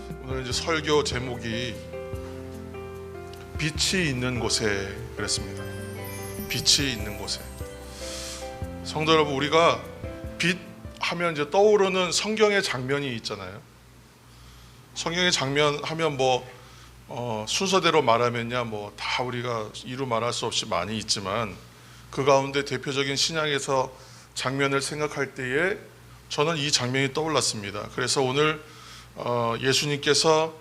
오늘 이제 설교 제목이 빛이 있는 곳에 그랬습니다. 빛이 있는 곳에. 성도 여러분, 우리가 빛 하면 이제 떠오르는 성경의 장면이 있잖아요. 성경의 장면 하면 순서대로 말하면야 다 우리가 이루 말할 수 없이 많이 있지만 그 가운데 대표적인 신약에서 장면을 생각할 때에 저는 이 장면이 떠올랐습니다. 그래서 오늘 예수님께서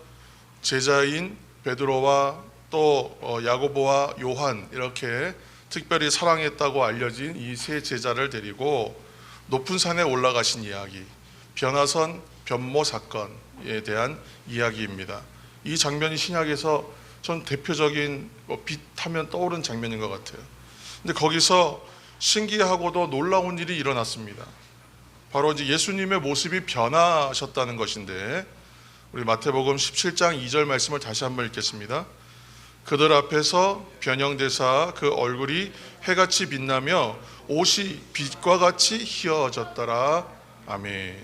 제자인 베드로와 또 야고보와 요한 이렇게 특별히 사랑했다고 알려진 이 세 제자를 데리고 높은 산에 올라가신 이야기, 변화선 변모 사건에 대한 이야기입니다. 이 장면이 신약에서 전 대표적인 빛하면 떠오른 장면인 것 같아요. 근데 거기서 신기하고도 놀라운 일이 일어났습니다. 바로 이제 예수님의 모습이 변하셨다는 것인데, 우리 마태복음 17장 2절 말씀을 다시 한번 읽겠습니다. 그들 앞에서 변형되사 그 얼굴이 해같이 빛나며 옷이 빛과 같이 희어졌더라. 아멘.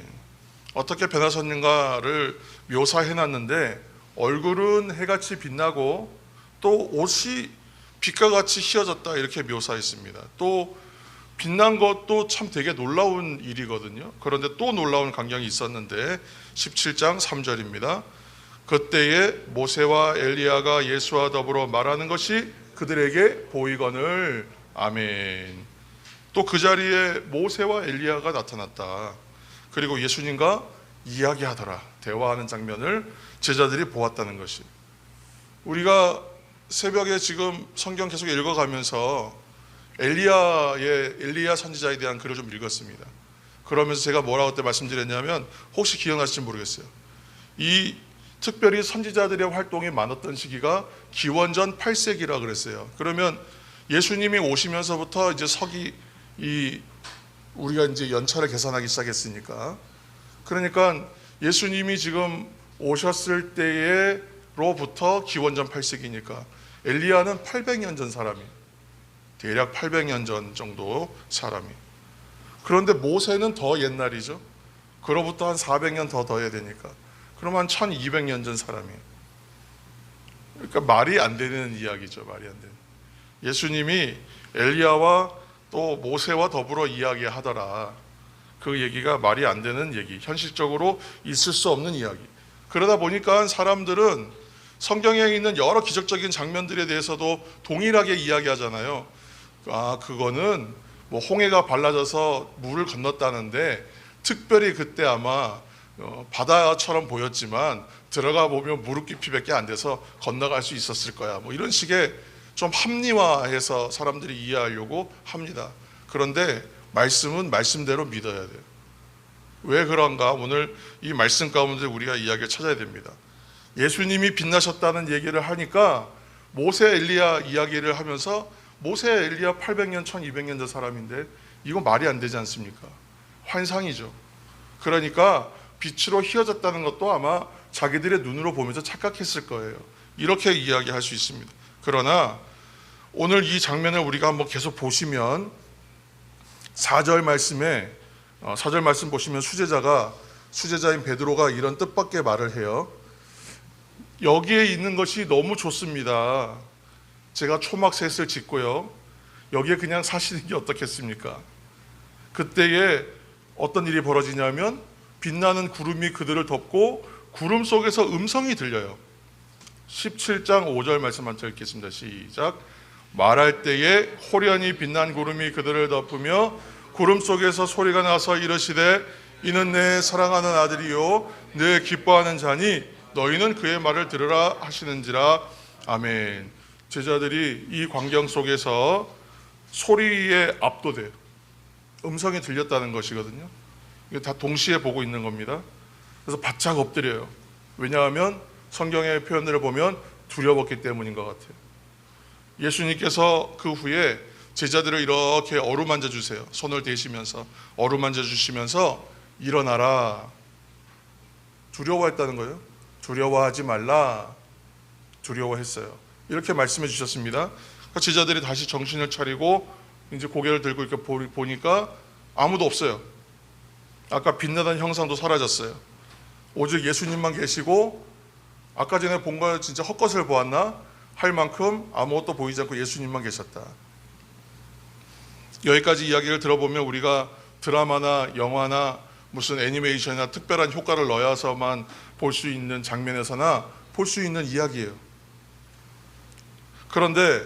어떻게 변하셨는가를 묘사해놨는데, 얼굴은 해같이 빛나고 또 옷이 빛과 같이 희어졌다 이렇게 묘사했습니다. 또 빛난 것도 참 되게 놀라운 일이거든요. 그런데 또 놀라운 광경이 있었는데 17장 3절입니다. 그때에 모세와 엘리야가 예수와 더불어 말하는 것이 그들에게 보이거늘. 아멘. 또 그 자리에 모세와 엘리야가 나타났다. 그리고 예수님과 이야기하더라, 대화하는 장면을 제자들이 보았다는 것이. 우리가 새벽에 지금 성경 계속 읽어가면서 엘리야 선지자에 대한 글을 좀 읽었습니다. 그러면서 제가 뭐라고 그때 말씀드렸냐면, 혹시 기억나실지 모르겠어요. 이 특별히 선지자들의 활동이 많았던 시기가 기원전 8세기라 그랬어요. 그러면 예수님이 오시면서부터 이제 우리가 이제 연차를 계산하기 시작했으니까, 그러니까 예수님이 지금 오셨을 때로부터 기원전 8세기니까 엘리야는 800년 전 사람이, 대략 800년 전 정도 사람이. 그런데 모세는 더 옛날이죠. 그로부터 한 400년 더 더해야 되니까 그럼 한 1200년 전 사람이. 그러니까 말이 안 되는 이야기죠. 말이 안 되는. 예수님이 엘리야와 또 모세와 더불어 이야기하더라. 그 얘기가 말이 안 되는 얘기, 현실적으로 있을 수 없는 이야기. 그러다 보니까 사람들은 성경에 있는 여러 기적적인 장면들에 대해서도 동일하게 이야기하잖아요. 그거는 홍해가 발라져서 물을 건넜다는데 특별히 그때 아마 바다처럼 보였지만 들어가 보면 무릎 깊이밖에 안 돼서 건너갈 수 있었을 거야. 이런 식의 좀 합리화해서 사람들이 이해하려고 합니다. 그런데 말씀은 말씀대로 믿어야 돼요. 왜 그런가? 오늘 이 말씀 가운데 우리가 이야기를 찾아야 됩니다. 예수님이 빛나셨다는 얘기를 하니까 모세 엘리야 이야기를 하면서, 모세 엘리야 800년 1200년 전 사람인데 이거 말이 안 되지 않습니까? 환상이죠. 그러니까 빛으로 휘어졌다는 것도 아마 자기들의 눈으로 보면서 착각했을 거예요. 이렇게 이야기할 수 있습니다. 그러나 오늘 이 장면을 우리가 한번 계속 보시면 4절 말씀 보시면 수제자인 베드로가 이런 뜻밖의 말을 해요. 여기에 있는 것이 너무 좋습니다. 제가 초막셋을 짓고요, 여기에 그냥 사시는 게 어떻겠습니까? 그때에 어떤 일이 벌어지냐면 빛나는 구름이 그들을 덮고 구름 속에서 음성이 들려요. 17장 5절 말씀 한번 읽겠습니다. 시작. 말할 때에 호련히 빛난 구름이 그들을 덮으며 구름 속에서 소리가 나서 이르시되 이는 내 사랑하는 아들이요 내 기뻐하는 자니 너희는 그의 말을 들으라 하시는지라. 아멘. 제자들이 이 광경 속에서 소리에 압도돼 음성이 들렸다는 것이거든요. 이게 다 동시에 보고 있는 겁니다. 그래서 바짝 엎드려요. 왜냐하면 성경의 표현들을 보면 두려웠기 때문인 것 같아요. 예수님께서 그 후에 제자들을 이렇게 어루만져 주세요. 손을 대시면서 어루만져 주시면서 일어나라. 두려워했다는 거예요. 두려워하지 말라. 두려워했어요. 이렇게 말씀해 주셨습니다. 제자들이 다시 정신을 차리고 이제 고개를 들고 이렇게 보니까 아무도 없어요. 아까 빛나던 형상도 사라졌어요. 오직 예수님만 계시고 아까 전에 본 거 진짜 헛것을 보았나 할 만큼 아무것도 보이지 않고 예수님만 계셨다. 여기까지 이야기를 들어보면 우리가 드라마나 영화나 무슨 애니메이션이나 특별한 효과를 넣어서만 볼 수 있는 장면에서나 볼 수 있는 이야기예요. 그런데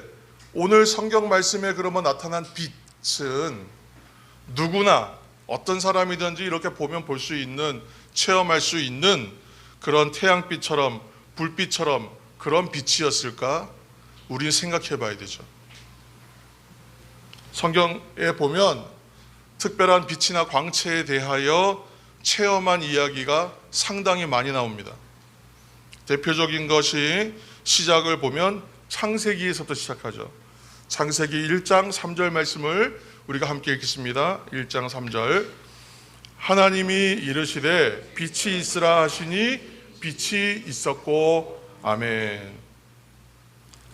오늘 성경 말씀에 그러면 나타난 빛은 누구나 어떤 사람이든지 이렇게 보면 볼 수 있는, 체험할 수 있는 그런 태양빛처럼, 불빛처럼 그런 빛이었을까? 우리는 생각해 봐야 되죠. 성경에 보면 특별한 빛이나 광채에 대하여 체험한 이야기가 상당히 많이 나옵니다. 대표적인 것이 시작을 보면 창세기에서부터 시작하죠. 창세기 1장 3절 말씀을 우리가 함께 읽겠습니다. 1장 3절. 하나님이 이르시되 빛이 있으라 하시니 빛이 있었고 아멘.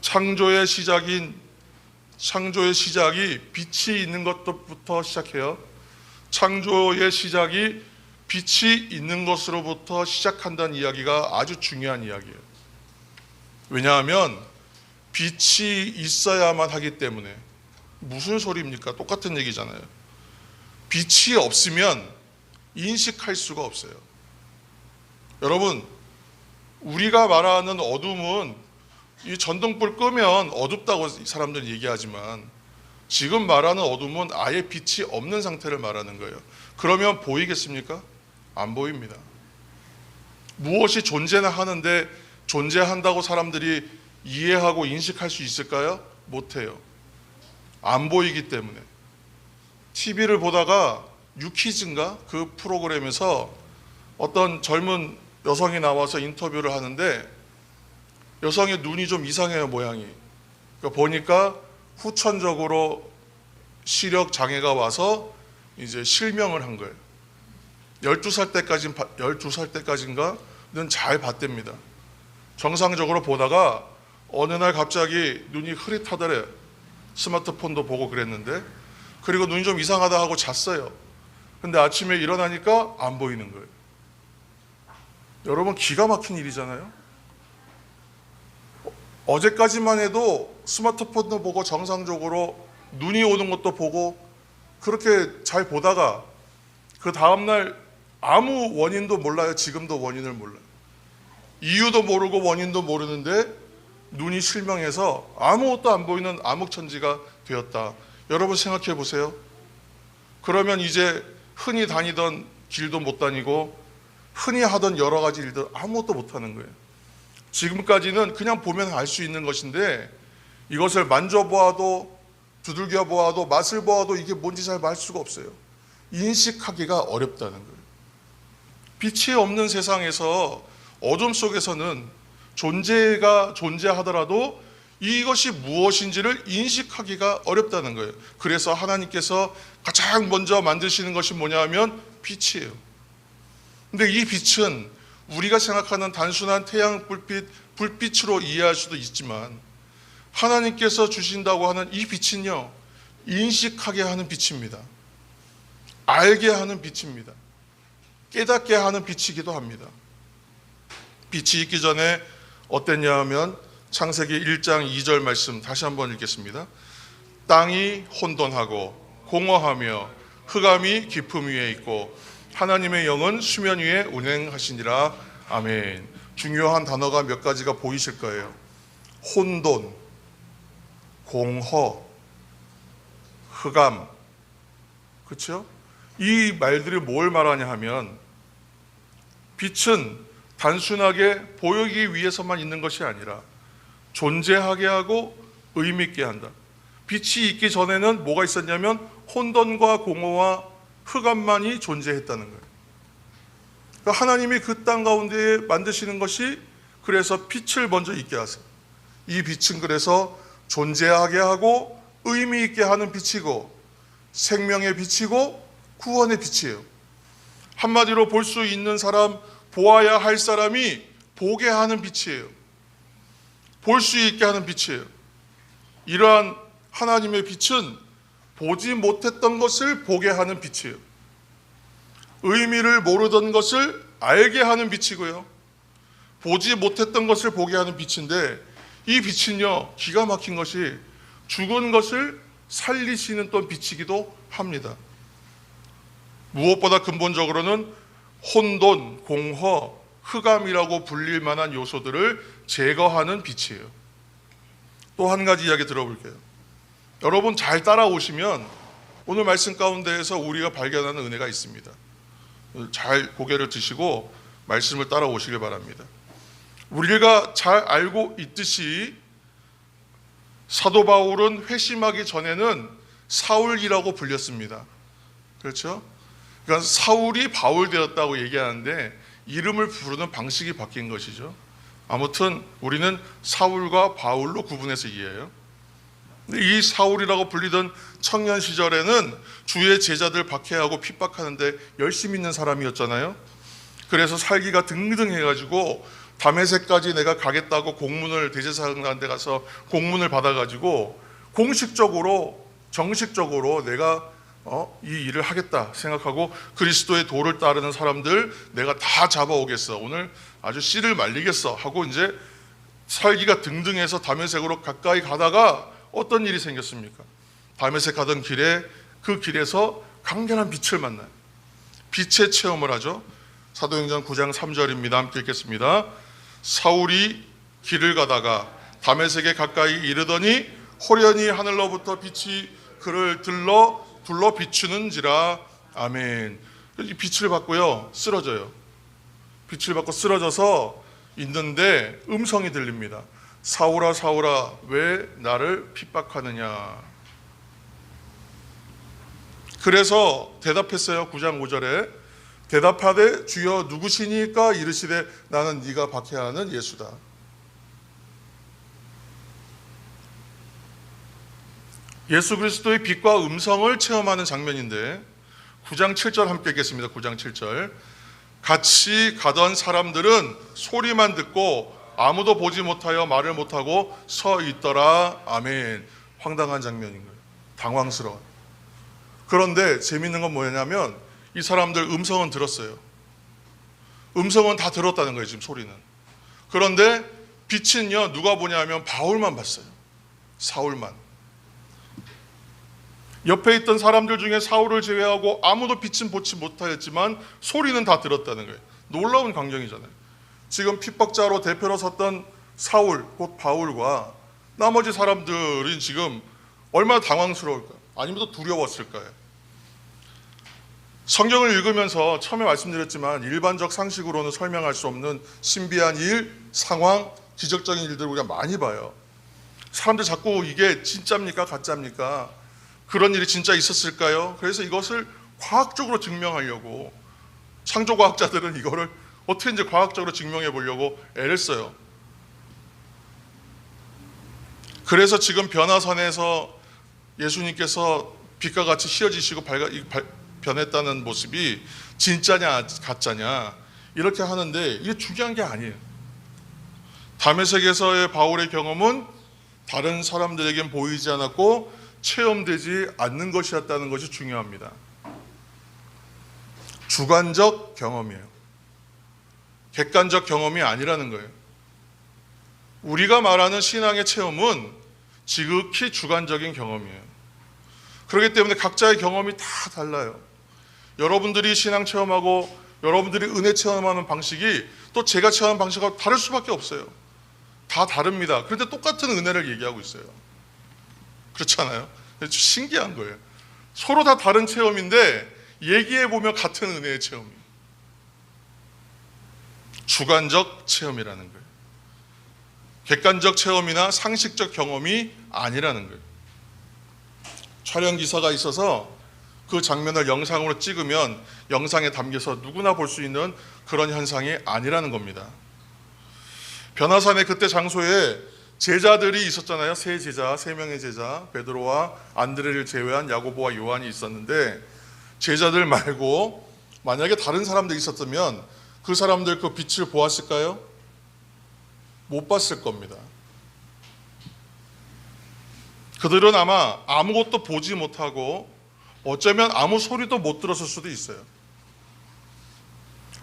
창조의 시작이 빛이 있는 것부터 시작해요. 창조의 시작이 빛이 있는 것으로부터 시작한다는 이야기가 아주 중요한 이야기예요. 왜냐하면 빛이 있어야만 하기 때문에. 무슨 소리입니까? 똑같은 얘기잖아요. 빛이 없으면 인식할 수가 없어요. 여러분, 우리가 말하는 어둠은 이 전등불 끄면 어둡다고 사람들은 얘기하지만 지금 말하는 어둠은 아예 빛이 없는 상태를 말하는 거예요. 그러면 보이겠습니까? 안 보입니다. 무엇이 존재나 하는데 존재한다고 사람들이 이해하고 인식할 수 있을까요? 못해요. 안 보이기 때문에. TV를 보다가 유퀴즈인가? 그 프로그램에서 어떤 젊은 여성이 나와서 인터뷰를 하는데 여성의 눈이 좀 이상해요, 모양이. 그러니까 보니까 후천적으로 시력 장애가 와서 이제 실명을 한 거예요. 12살 때까지인가는 잘 봤답니다. 정상적으로 보다가 어느 날 갑자기 눈이 흐릿하더래. 스마트폰도 보고 그랬는데, 그리고 눈이 좀 이상하다 하고 잤어요. 근데 아침에 일어나니까 안 보이는 거예요. 여러분, 기가 막힌 일이잖아요. 어제까지만 해도 스마트폰도 보고 정상적으로 눈이 오는 것도 보고 그렇게 잘 보다가 그 다음날 아무 원인도 몰라요. 지금도 원인을 몰라요. 이유도 모르고 원인도 모르는데 눈이 실명해서 아무것도 안 보이는 암흑천지가 되었다. 여러분 생각해 보세요. 그러면 이제 흔히 다니던 길도 못 다니고 흔히 하던 여러 가지 일들 아무것도 못 하는 거예요. 지금까지는 그냥 보면 알 수 있는 것인데 이것을 만져보아도 두들겨 보아도 맛을 보아도 이게 뭔지 잘 알 수가 없어요. 인식하기가 어렵다는 거예요. 빛이 없는 세상에서 어둠 속에서는 존재가 존재하더라도 이것이 무엇인지를 인식하기가 어렵다는 거예요. 그래서 하나님께서 가장 먼저 만드시는 것이 뭐냐 하면 빛이에요. 근데 이 빛은 우리가 생각하는 단순한 태양 불빛으로 이해할 수도 있지만 하나님께서 주신다고 하는 이 빛은요, 인식하게 하는 빛입니다. 알게 하는 빛입니다. 깨닫게 하는 빛이기도 합니다. 빛이 있기 전에 어땠냐 하면 창세기 1장 2절 말씀 다시 한번 읽겠습니다. 땅이 혼돈하고 공허하며 흑암이 깊음 위에 있고 하나님의 영은 수면 위에 운행하시니라. 아멘. 중요한 단어가 몇 가지가 보이실 거예요. 혼돈, 공허, 흑암. 그렇죠? 이 말들이 뭘 말하냐 하면 빛은 단순하게 보이기 위해서만 있는 것이 아니라 존재하게 하고 의미 있게 한다. 빛이 있기 전에는 뭐가 있었냐면 혼돈과 공허와 흑암만이 존재했다는 거예요. 그러니까 하나님이 그 땅 가운데에 만드시는 것이 그래서 빛을 먼저 있게 하세요. 이 빛은 그래서 존재하게 하고 의미 있게 하는 빛이고 생명의 빛이고 구원의 빛이에요. 한마디로 볼 수 있는 사람, 보아야 할 사람이 보게 하는 빛이에요. 볼 수 있게 하는 빛이에요. 이러한 하나님의 빛은 보지 못했던 것을 보게 하는 빛이에요. 의미를 모르던 것을 알게 하는 빛이고요. 보지 못했던 것을 보게 하는 빛인데, 이 빛은요 기가 막힌 것이 죽은 것을 살리시는 또 빛이기도 합니다. 무엇보다 근본적으로는 혼돈, 공허, 흑암이라고 불릴 만한 요소들을 제거하는 빛이에요. 또 한 가지 이야기 들어볼게요. 여러분 잘 따라오시면 오늘 말씀 가운데에서 우리가 발견하는 은혜가 있습니다. 잘 고개를 드시고 말씀을 따라오시길 바랍니다. 우리가 잘 알고 있듯이 사도 바울은 회심하기 전에는 사울이라고 불렸습니다. 그렇죠? 그러니까 사울이 바울 되었다고 얘기하는데 이름을 부르는 방식이 바뀐 것이죠. 아무튼 우리는 사울과 바울로 구분해서 이해해요. 이 사울이라고 불리던 청년 시절에는 주의 제자들 박해하고 핍박하는데 열심히 있는 사람이었잖아요. 그래서 살기가 등등해가지고 다메섹까지 내가 가겠다고 공문을, 대제사장한테 가서 공문을 받아가지고 공식적으로 정식적으로 내가 이 일을 하겠다 생각하고 그리스도의 도를 따르는 사람들 내가 다 잡아오겠어, 오늘 아주 씨를 말리겠어 하고 이제 살기가 등등해서 다메섹으로 가까이 가다가 어떤 일이 생겼습니까? 다메섹 가던 길에 그 길에서 강렬한 빛을 만나요. 빛의 체험을 하죠. 사도행전 9장 3절입니다. 함께 읽겠습니다. 사울이 길을 가다가 다메섹에 가까이 이르더니 호련히 하늘로부터 빛이 그를 둘러 비추는지라. 아멘. 이 빛을 받고요 쓰러져요. 빛을 받고 쓰러져서 있는데 음성이 들립니다. 사울아 사울아 왜 나를 핍박하느냐. 그래서 대답했어요. 9장 5절에 대답하되 주여 누구시니까 이르시되 나는 네가 박해하는 예수다. 예수 그리스도의 빛과 음성을 체험하는 장면인데 9장 7절 함께 읽겠습니다. 9장 7절 같이 가던 사람들은 소리만 듣고 아무도 보지 못하여 말을 못하고 서 있더라. 아멘. 황당한 장면인 거예요. 당황스러워. 그런데 재밌는 건 뭐냐면 이 사람들 음성은 들었어요. 음성은 다 들었다는 거예요. 지금 소리는. 그런데 빛은요 누가 보냐면 바울만 봤어요. 사울만. 옆에 있던 사람들 중에 사울을 제외하고 아무도 빛은 보지 못하였지만 소리는 다 들었다는 거예요. 놀라운 광경이잖아요. 지금 핍박자로 대표로 섰던 사울 곧 바울과 나머지 사람들은 지금 얼마나 당황스러울까요? 아니면 또 두려웠을까요? 성경을 읽으면서 처음에 말씀드렸지만 일반적 상식으로는 설명할 수 없는 신비한 일, 상황, 기적적인 일들을 우리가 많이 봐요. 사람들 자꾸 이게 진짜입니까? 가짜입니까? 그런 일이 진짜 있었을까요? 그래서 이것을 과학적으로 증명하려고 창조과학자들은 이거를 어떻게 이제 과학적으로 증명해 보려고 애를 써요. 그래서 지금 변화산에서 예수님께서 빛과 같이 휘어지시고 변했다는 모습이 진짜냐 가짜냐 이렇게 하는데 이게 중요한 게 아니에요. 다메섹에서의 바울의 경험은 다른 사람들에겐 보이지 않았고 체험되지 않는 것이었다는 것이 중요합니다. 주관적 경험이에요. 객관적 경험이 아니라는 거예요. 우리가 말하는 신앙의 체험은 지극히 주관적인 경험이에요. 그렇기 때문에 각자의 경험이 다 달라요. 여러분들이 신앙 체험하고 여러분들이 은혜 체험하는 방식이 또 제가 체험하는 방식하고 다를 수밖에 없어요. 다 다릅니다. 그런데 똑같은 은혜를 얘기하고 있어요. 그렇잖아요. 신기한 거예요. 서로 다 다른 체험인데 얘기해보면 같은 은혜의 체험이에요. 주관적 체험이라는 거예요. 객관적 체험이나 상식적 경험이 아니라는 거예요. 촬영 기사가 있어서 그 장면을 영상으로 찍으면 영상에 담겨서 누구나 볼 수 있는 그런 현상이 아니라는 겁니다. 변화산의 그때 장소에 제자들이 있었잖아요. 세 명의 제자, 베드로와 안드레를 제외한 야고보와 요한이 있었는데 제자들 말고 만약에 다른 사람들이 있었다면 그 사람들 그 빛을 보았을까요? 못 봤을 겁니다. 그들은 아마 아무것도 보지 못하고 어쩌면 아무 소리도 못 들었을 수도 있어요.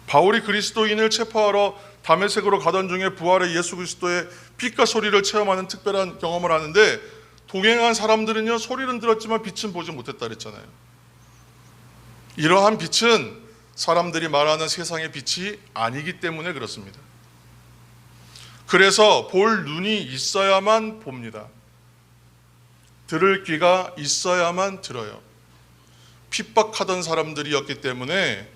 바울이 그리스도인을 체포하러 다메섹으로 가던 중에 부활의 예수 그리스도의 빛과 소리를 체험하는 특별한 경험을 하는데, 동행한 사람들은요, 소리는 들었지만 빛은 보지 못했다 그랬잖아요. 이러한 빛은 사람들이 말하는 세상의 빛이 아니기 때문에 그렇습니다. 그래서 볼 눈이 있어야만 봅니다. 들을 귀가 있어야만 들어요. 핍박하던 사람들이었기 때문에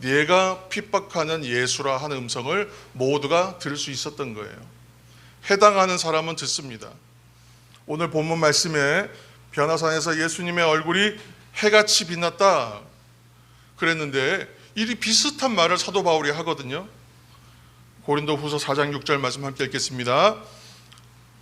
내가 핍박하는 예수라 하는 음성을 모두가 들을 수 있었던 거예요. 해당하는 사람은 듣습니다. 오늘 본문 말씀에 변화산에서 예수님의 얼굴이 해같이 빛났다 그랬는데, 이 비슷한 말을 사도 바울이 하거든요. 고린도후서 4장 6절 말씀 함께 읽겠습니다.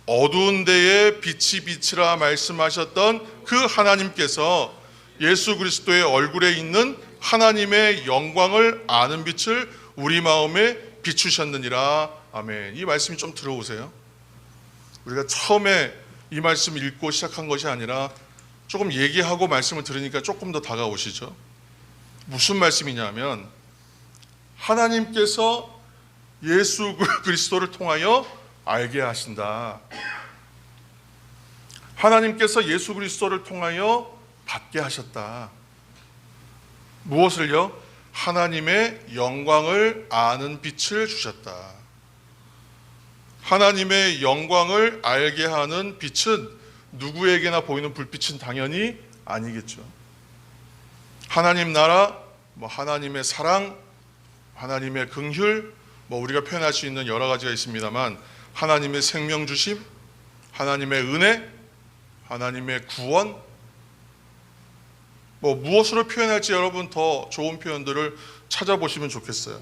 어두운 데에 빛이 빛이라 말씀하셨던 그 하나님께서 예수 그리스도의 얼굴에 있는 하나님의 영광을 아는 빛을 우리 마음에 비추셨느니라. 아멘. 이 말씀이 좀 들어오세요? 우리가 처음에 이 말씀을 읽고 시작한 것이 아니라 조금 얘기하고 말씀을 들으니까 조금 더 다가오시죠? 무슨 말씀이냐면, 하나님께서 예수 그리스도를 통하여 알게 하신다. 하나님께서 예수 그리스도를 통하여 받게 하셨다. 무엇을요? 하나님의 영광을 아는 빛을 주셨다. 하나님의 영광을 알게 하는 빛은 누구에게나 보이는 불빛은 당연히 아니겠죠. 하나님 나라, 하나님의 사랑, 하나님의 긍휼, 우리가 표현할 수 있는 여러 가지가 있습니다만, 하나님의 생명 주심, 하나님의 은혜, 하나님의 구원, 무엇으로 표현할지 여러분 더 좋은 표현들을 찾아보시면 좋겠어요.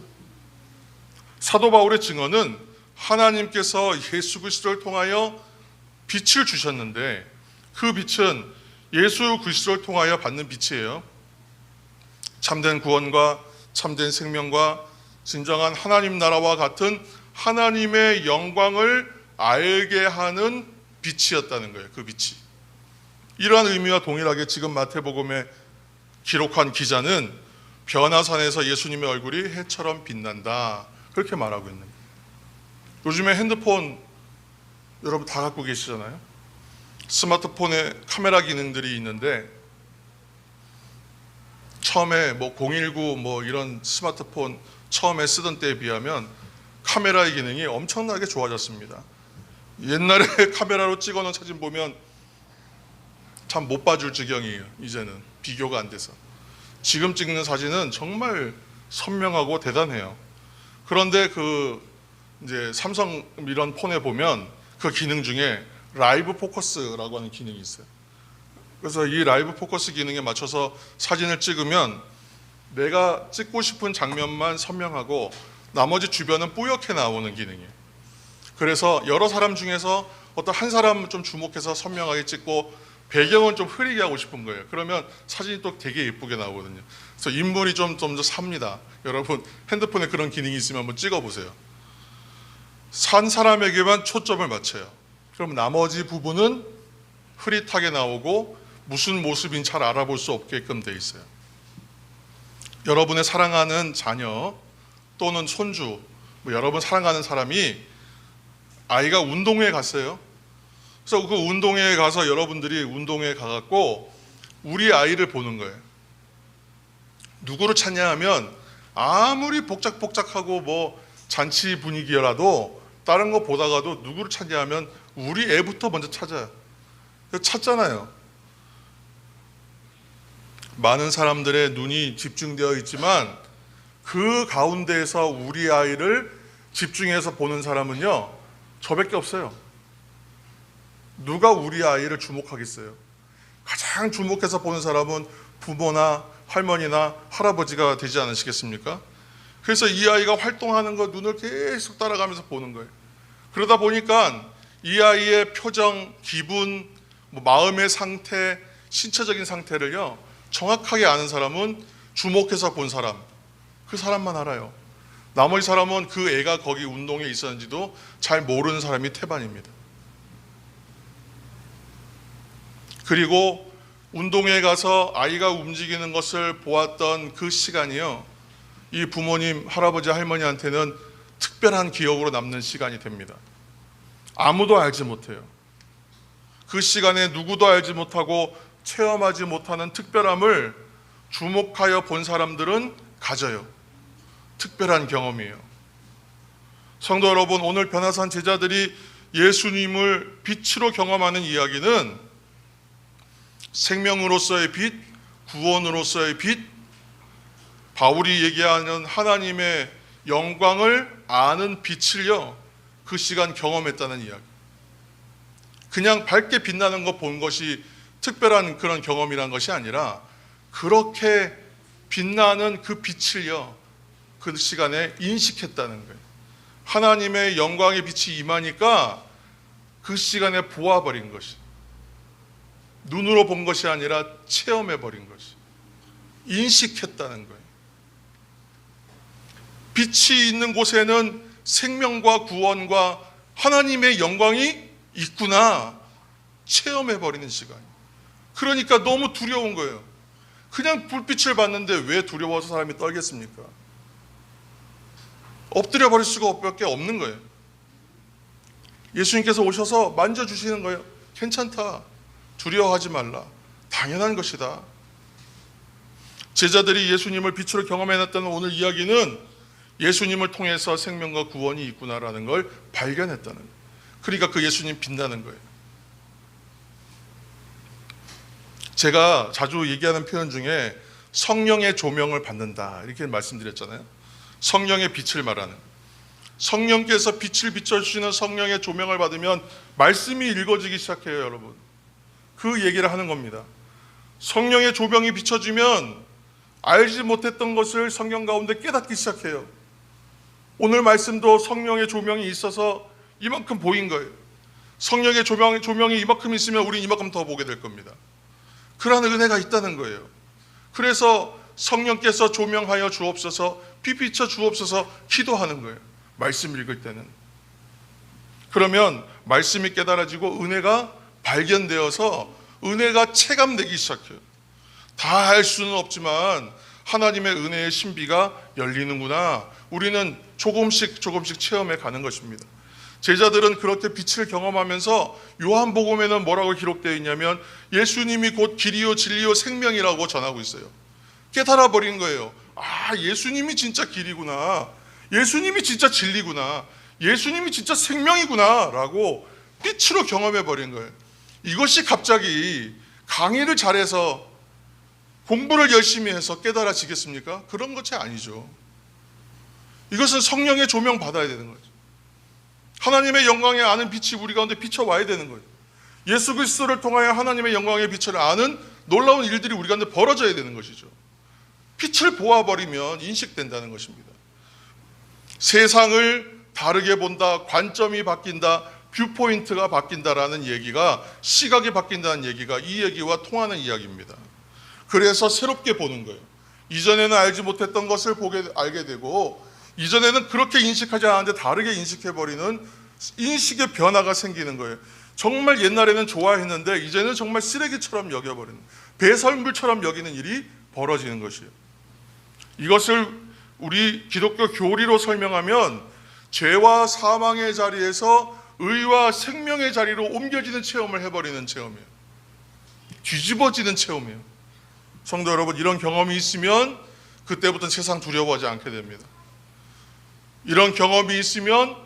사도 바울의 증언은 하나님께서 예수 그리스도를 통하여 빛을 주셨는데, 그 빛은 예수 그리스도를 통하여 받는 빛이에요. 참된 구원과 참된 생명과 진정한 하나님 나라와 같은 하나님의 영광을 알게 하는 빛이었다는 거예요. 그 빛이. 이러한 의미와 동일하게 지금 마태복음에 기록한 기자는 변화산에서 예수님의 얼굴이 해처럼 빛난다, 그렇게 말하고 있는 거예요. 요즘에 핸드폰 여러분 다 갖고 계시잖아요. 스마트폰에 카메라 기능들이 있는데, 처음에 019 이런 스마트폰 처음에 쓰던 때에 비하면 카메라의 기능이 엄청나게 좋아졌습니다. 옛날에 카메라로 찍어놓은 사진 보면 참 못 봐줄 지경이에요. 이제는 비교가 안 돼서. 지금 찍는 사진은 정말 선명하고 대단해요. 그런데 이제 삼성 이런 폰에 보면 그 기능 중에 라이브 포커스라고 하는 기능이 있어요. 그래서 이 라이브 포커스 기능에 맞춰서 사진을 찍으면 내가 찍고 싶은 장면만 선명하고 나머지 주변은 뿌옇게 나오는 기능이에요. 그래서 여러 사람 중에서 어떤 한 사람 좀 주목해서 선명하게 찍고 배경은 좀 흐리게 하고 싶은 거예요. 그러면 사진이 또 되게 예쁘게 나오거든요. 그래서 인물이 좀 더 삽니다. 여러분 핸드폰에 그런 기능이 있으면 한번 찍어보세요. 산 사람에게만 초점을 맞춰요. 그럼 나머지 부분은 흐릿하게 나오고 무슨 모습인지 잘 알아볼 수 없게끔 돼 있어요. 여러분의 사랑하는 자녀 또는 손주, 여러분 사랑하는 사람이 아이가 운동회에 갔어요. 그래서 그 운동회에 가서 여러분들이 운동회에 가갖고 우리 아이를 보는 거예요. 누구를 찾냐 하면 아무리 복작복작하고 잔치 분위기라도 다른 거 보다가도 누구를 찾냐 하면 우리 애부터 먼저 찾아요. 찾잖아요. 많은 사람들의 눈이 집중되어 있지만 그 가운데에서 우리 아이를 집중해서 보는 사람은요, 저밖에 없어요. 누가 우리 아이를 주목하겠어요? 가장 주목해서 보는 사람은 부모나 할머니나 할아버지가 되지 않으시겠습니까? 그래서 이 아이가 활동하는 거 눈을 계속 따라가면서 보는 거예요. 그러다 보니까 이 아이의 표정, 기분, 마음의 상태, 신체적인 상태를요 정확하게 아는 사람은 주목해서 본 사람, 그 사람만 알아요. 나머지 사람은 그 애가 거기 운동에 있었는지도 잘 모르는 사람이 태반입니다. 그리고 운동회에 가서 아이가 움직이는 것을 보았던 그 시간이요, 이 부모님, 할아버지, 할머니한테는 특별한 기억으로 남는 시간이 됩니다. 아무도 알지 못해요. 그 시간에 누구도 알지 못하고 체험하지 못하는 특별함을 주목하여 본 사람들은 가져요. 특별한 경험이에요. 성도 여러분, 오늘 변화산 제자들이 예수님을 빛으로 경험하는 이야기는 생명으로서의 빛, 구원으로서의 빛, 바울이 얘기하는 하나님의 영광을 아는 빛을요, 그 시간 경험했다는 이야기. 그냥 밝게 빛나는 거 본 것이 특별한 그런 경험이란 것이 아니라 그렇게 빛나는 그 빛을요, 그 시간에 인식했다는 거예요. 하나님의 영광의 빛이 임하니까 그 시간에 보아버린 것이, 눈으로 본 것이 아니라 체험해버린 것이, 인식했다는 거예요. 빛이 있는 곳에는 생명과 구원과 하나님의 영광이 있구나 체험해버리는 시간. 그러니까 너무 두려운 거예요. 그냥 불빛을 봤는데 왜 두려워서 사람이 떨겠습니까? 엎드려 버릴 수가 밖에 없는 거예요. 예수님께서 오셔서 만져주시는 거예요. 괜찮다, 두려워하지 말라, 당연한 것이다. 제자들이 예수님을 빛으로 경험해냈다는 오늘 이야기는 예수님을 통해서 생명과 구원이 있구나라는 걸 발견했다는 거예요. 그러니까 그 예수님 빛나는 거예요. 제가 자주 얘기하는 표현 중에 성령의 조명을 받는다 이렇게 말씀드렸잖아요. 성령의 빛을 말하는, 성령께서 빛을 비춰주시는 성령의 조명을 받으면 말씀이 읽어지기 시작해요. 여러분, 그 얘기를 하는 겁니다. 성령의 조명이 비춰지면 알지 못했던 것을 성경 가운데 깨닫기 시작해요. 오늘 말씀도 성령의 조명이 있어서 이만큼 보인 거예요. 성령의 조명이 이만큼 있으면 우리는 이만큼 더 보게 될 겁니다. 그런 은혜가 있다는 거예요. 그래서 성령께서 조명하여 주옵소서, 빛 비춰 주옵소서 기도하는 거예요. 말씀 읽을 때는. 그러면 말씀이 깨달아지고 은혜가 발견되어서 은혜가 체감되기 시작해요. 다 할 수는 없지만 하나님의 은혜의 신비가 열리는구나, 우리는 조금씩 체험해 가는 것입니다. 제자들은 그렇게 빛을 경험하면서 요한복음에는 뭐라고 기록되어 있냐면 예수님이 곧 길이요 진리요 생명이라고 전하고 있어요. 깨달아 버린 거예요. 아, 예수님이 진짜 길이구나, 예수님이 진짜 진리구나, 예수님이 진짜 생명이구나 라고 빛으로 경험해 버린 거예요. 이것이 갑자기 강의를 잘해서 공부를 열심히 해서 깨달아지겠습니까? 그런 것이 아니죠. 이것은 성령의 조명 받아야 되는 거죠. 하나님의 영광에 아는 빛이 우리 가운데 비춰와야 되는 거예요. 예수 그리스도를 통하여 하나님의 영광의 빛을 아는 놀라운 일들이 우리 가운데 벌어져야 되는 것이죠. 빛을 보아버리면 인식된다는 것입니다. 세상을 다르게 본다, 관점이 바뀐다, 뷰포인트가 바뀐다라는 얘기가, 시각이 바뀐다는 얘기가 이 얘기와 통하는 이야기입니다. 그래서 새롭게 보는 거예요. 이전에는 알지 못했던 것을 알게 되고, 이전에는 그렇게 인식하지 않았는데 다르게 인식해버리는 인식의 변화가 생기는 거예요. 정말 옛날에는 좋아했는데 이제는 정말 쓰레기처럼 여겨버리는, 배설물처럼 여기는 일이 벌어지는 것이에요. 이것을 우리 기독교 교리로 설명하면 죄와 사망의 자리에서 의와 생명의 자리로 옮겨지는 체험을 해버리는 체험이에요. 뒤집어지는 체험이에요. 성도 여러분, 이런 경험이 있으면 그때부터는 세상 두려워하지 않게 됩니다. 이런 경험이 있으면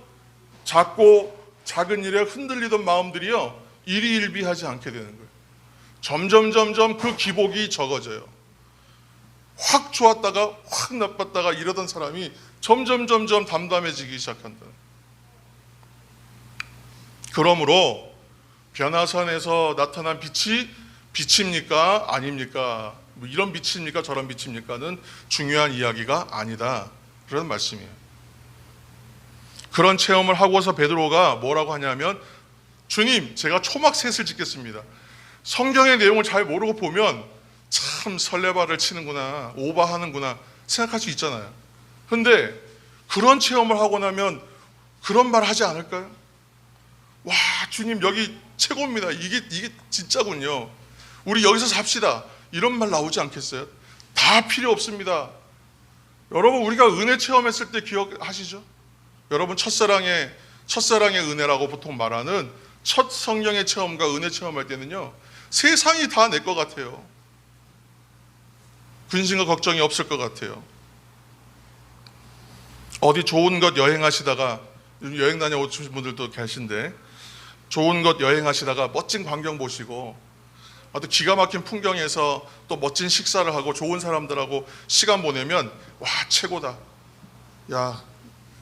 작고 작은 일에 흔들리던 마음들이요, 일희일비하지 않게 되는 거예요. 점점 그 기복이 적어져요. 확 좋았다가 확 나빴다가 이러던 사람이 점점 담담해지기 시작한다. 그러므로 변화산에서 나타난 빛이 빛입니까? 아닙니까? 뭐 이런 빛입니까? 저런 빛입니까?는 중요한 이야기가 아니다, 그런 말씀이에요. 그런 체험을 하고서 베드로가 뭐라고 하냐면, 주님, 제가 초막셋을 짓겠습니다. 성경의 내용을 잘 모르고 보면 참 설레발을 치는구나, 오바하는구나 생각할 수 있잖아요. 근데 그런 체험을 하고 나면 그런 말 하지 않을까요? 와, 주님 여기 최고입니다, 이게 진짜군요, 우리 여기서 삽시다, 이런 말 나오지 않겠어요? 다 필요 없습니다. 여러분, 우리가 은혜 체험했을 때 기억하시죠? 여러분 첫사랑의 은혜라고 보통 말하는 첫 성령의 체험과 은혜 체험할 때는요, 세상이 다 내 것 같아요. 근심과 걱정이 없을 것 같아요. 어디 좋은 곳 여행하시다가, 여행 다녀오신 분들도 계신데, 좋은 곳 여행하시다가 멋진 광경 보시고 또 기가 막힌 풍경에서 또 멋진 식사를 하고 좋은 사람들하고 시간 보내면 와, 최고다, 야,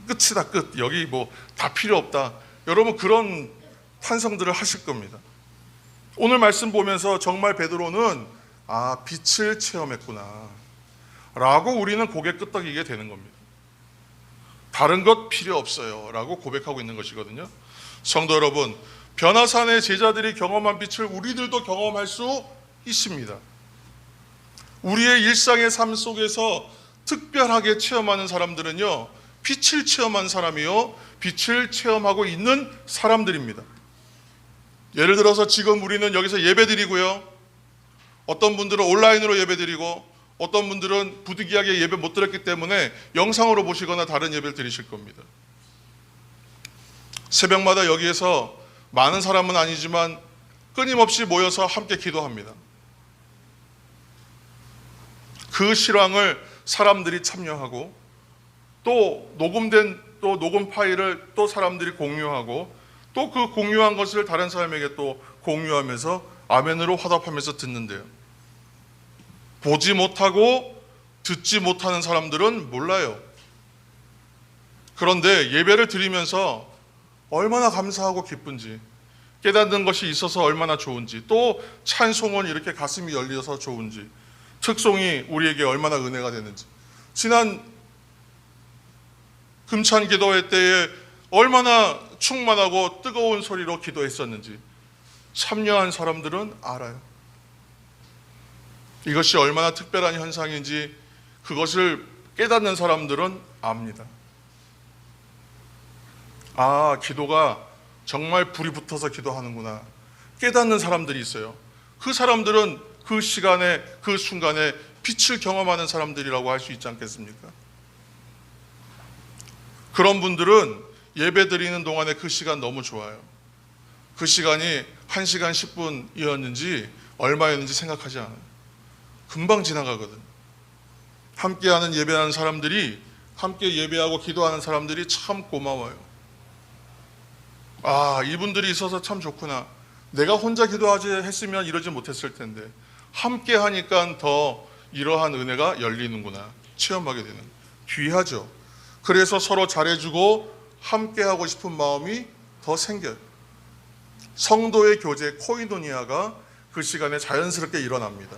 끝이다, 끝, 여기 뭐 다 필요 없다, 여러분 그런 탄성들을 하실 겁니다. 오늘 말씀 보면서 정말 베드로는 빛을 체험했구나 라고 우리는 고개 끄덕이게 되는 겁니다. 다른 것 필요 없어요 라고 고백하고 있는 것이거든요. 성도 여러분, 변화산의 제자들이 경험한 빛을 우리들도 경험할 수 있습니다. 우리의 일상의 삶 속에서 특별하게 체험하는 사람들은요, 빛을 체험한 사람이요, 빛을 체험하고 있는 사람들입니다. 예를 들어서 지금 우리는 여기서 예배드리고요, 어떤 분들은 온라인으로 예배드리고 어떤 분들은 부득이하게 예배 못 드렸기 때문에 영상으로 보시거나 다른 예배를 드리실 겁니다. 새벽마다 여기에서 많은 사람은 아니지만 끊임없이 모여서 함께 기도합니다. 그 실황을 사람들이 참여하고 또 녹음된 녹음 파일을 또 사람들이 공유하고 또 그 공유한 것을 다른 사람에게 또 공유하면서 아멘으로 화답하면서 듣는데요. 보지 못하고 듣지 못하는 사람들은 몰라요. 그런데 예배를 드리면서 얼마나 감사하고 기쁜지, 깨닫는 것이 있어서 얼마나 좋은지, 또 찬송은 이렇게 가슴이 열려서 좋은지, 특송이 우리에게 얼마나 은혜가 되는지, 지난 금찬 기도회 때에 얼마나 충만하고 뜨거운 소리로 기도했었는지 참여한 사람들은 알아요. 이것이 얼마나 특별한 현상인지 그것을 깨닫는 사람들은 압니다. 기도가 정말 불이 붙어서 기도하는구나 깨닫는 사람들이 있어요. 그 사람들은 그 시간에, 그 순간에 빛을 경험하는 사람들이라고 할 수 있지 않겠습니까? 그런 분들은 예배 드리는 동안에 그 시간 너무 좋아요. 그 시간이 1시간 10분이었는지 얼마였는지 생각하지 않아요. 금방 지나가거든. 함께하는 예배하는 사람들이, 함께 예배하고 기도하는 사람들이 참 고마워요. 이분들이 있어서 참 좋구나. 내가 혼자 기도하지 했으면 이러지 못했을 텐데 함께 하니까 더 이러한 은혜가 열리는구나 체험하게 되는, 귀하죠. 그래서 서로 잘해주고 함께 하고 싶은 마음이 더 생겨요. 성도의 교제 코이노니아가 그 시간에 자연스럽게 일어납니다.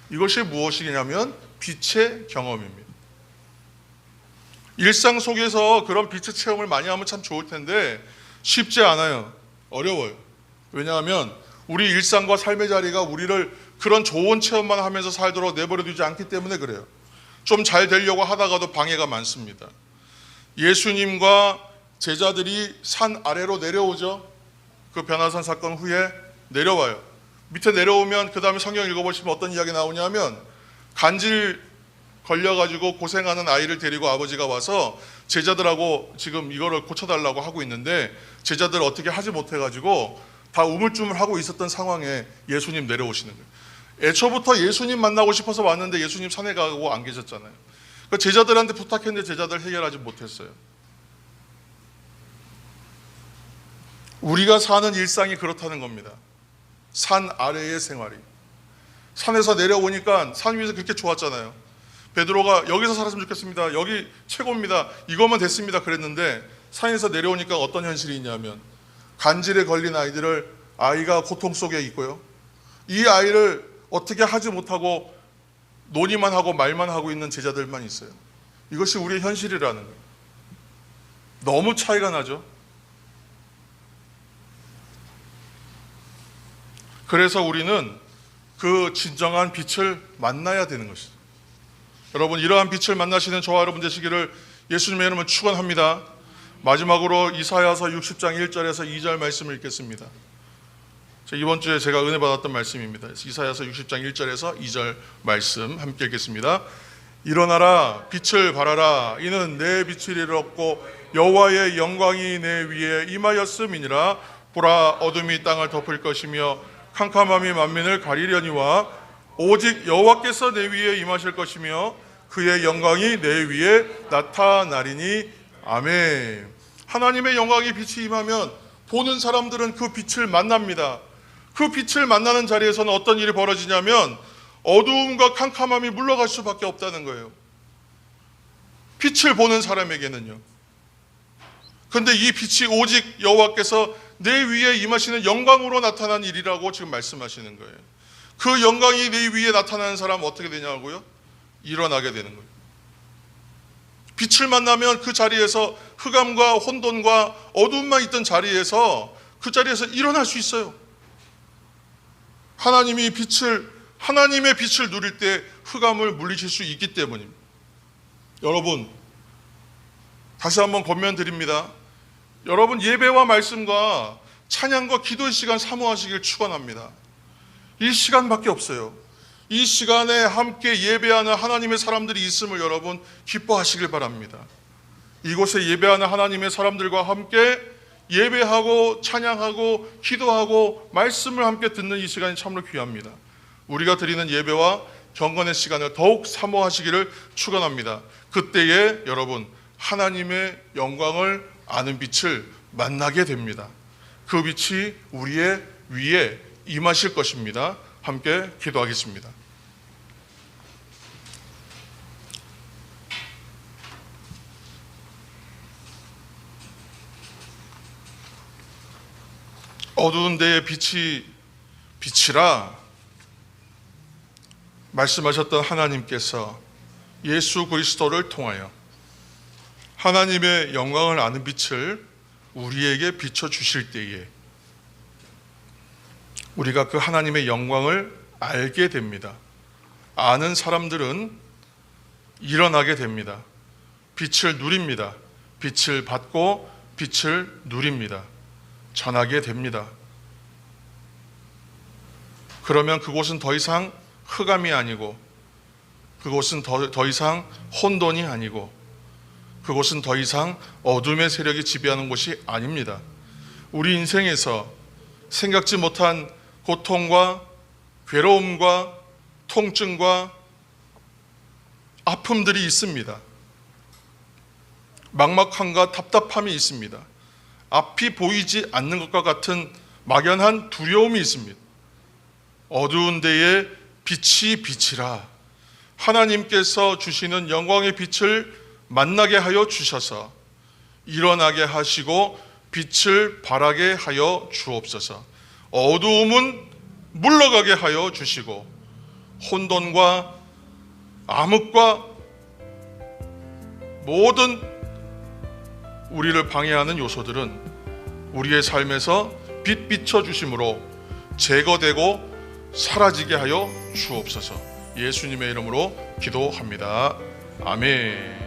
이것이 무엇이냐면 빛의 경험입니다. 일상 속에서 그런 빛의 체험을 많이 하면 참 좋을 텐데 쉽지 않아요. 어려워요. 왜냐하면 우리 일상과 삶의 자리가 우리를 그런 좋은 체험만 하면서 살도록 내버려 두지 않기 때문에 그래요. 좀 잘 되려고 하다가도 방해가 많습니다. 예수님과 제자들이 산 아래로 내려오죠. 그 변화산 사건 후에 내려와요. 밑에 내려오면 그 다음에 성경 읽어보시면 어떤 이야기 나오냐면 간질 걸려가지고 고생하는 아이를 데리고 아버지가 와서 제자들하고 지금 이거를 고쳐달라고 하고 있는데 제자들 어떻게 하지 못해가지고 다 우물쭈물하고 있었던 상황에 예수님 내려오시는 거예요. 애초부터 예수님 만나고 싶어서 왔는데 예수님 산에 가고 안 계셨잖아요. 그러니까 제자들한테 부탁했는데 제자들 해결하지 못했어요. 우리가 사는 일상이 그렇다는 겁니다. 산 아래의 생활이. 산에서 내려오니까 산 위에서 그렇게 좋았잖아요. 베드로가 여기서 살았으면 좋겠습니다. 여기 최고입니다. 이것만 됐습니다. 그랬는데 산에서 내려오니까 어떤 현실이 있냐면 간질에 걸린 아이가 고통 속에 있고요. 이 아이를 어떻게 하지 못하고 논의만 하고 말만 하고 있는 제자들만 있어요. 이것이 우리의 현실이라는 거예요. 너무 차이가 나죠. 그래서 우리는 그 진정한 빛을 만나야 되는 것이죠. 여러분, 이러한 빛을 만나시는 저와 여러분 되시기를 예수님의 이름으로 축원합니다. 마지막으로 이사야서 60장 1절에서 2절 말씀을 읽겠습니다. 이번 주에 제가 은혜 받았던 말씀입니다. 이사야서 60장 1절에서 2절 말씀 함께 읽겠습니다. 일어나라, 빛을 발하라. 이는 내 빛을 이루었고 여호와의 영광이 내 위에 임하였음이니라. 보라, 어둠이 땅을 덮을 것이며 캄캄함이 만민을 가리려니와 오직 여호와께서 내 위에 임하실 것이며 그의 영광이 내 위에 나타나리니. 아멘. 하나님의 영광이 빛이 임하면 보는 사람들은 그 빛을 만납니다. 그 빛을 만나는 자리에서는 어떤 일이 벌어지냐면 어두움과 캄캄함이 물러갈 수밖에 없다는 거예요. 빛을 보는 사람에게는요. 그런데 이 빛이 오직 여호와께서 내 위에 임하시는 영광으로 나타난 일이라고 지금 말씀하시는 거예요. 그 영광이 내 위에 나타나는 사람은 어떻게 되냐고요? 일어나게 되는 거예요. 빛을 만나면 그 자리에서 흑암과 혼돈과 어둠만 있던 자리에서 그 자리에서 일어날 수 있어요. 하나님의 빛을 누릴 때 흑암을 물리칠 수 있기 때문입니다. 여러분, 다시 한번 권면드립니다. 여러분, 예배와 말씀과 찬양과 기도의 시간 사모하시길 축원합니다. 이 시간밖에 없어요. 이 시간에 함께 예배하는 하나님의 사람들이 있음을 여러분 기뻐하시길 바랍니다. 이곳에 예배하는 하나님의 사람들과 함께 예배하고 찬양하고 기도하고 말씀을 함께 듣는 이 시간이 참으로 귀합니다. 우리가 드리는 예배와 경건의 시간을 더욱 사모하시기를 축원합니다. 그때에 여러분 하나님의 영광을 아는 빛을 만나게 됩니다. 그 빛이 우리의 위에 임하실 것입니다. 함께 기도하겠습니다. 어두운 데에 빛이라 말씀하셨던 하나님께서 예수 그리스도를 통하여 하나님의 영광을 아는 빛을 우리에게 비춰주실 때에 우리가 그 하나님의 영광을 알게 됩니다. 아는 사람들은 일어나게 됩니다. 빛을 누립니다. 빛을 받고 빛을 누립니다. 전하게 됩니다. 그러면 그곳은 더 이상 흑암이 아니고, 그곳은 더 이상 혼돈이 아니고, 그곳은 더 이상 어둠의 세력이 지배하는 곳이 아닙니다. 우리 인생에서 생각지 못한 고통과 괴로움과 통증과 아픔들이 있습니다. 막막함과 답답함이 있습니다. 앞이 보이지 않는 것과 같은 막연한 두려움이 있습니다. 어두운 데에 빛이 빛이라 하나님께서 주시는 영광의 빛을 만나게 하여 주셔서 일어나게 하시고 빛을 발하게 하여 주옵소서. 어두움은 물러가게 하여 주시고 혼돈과 암흑과 모든 우리를 방해하는 요소들은 우리의 삶에서 빛 비춰 주심으로 제거되고 사라지게 하여 주옵소서. 예수님의 이름으로 기도합니다. 아멘.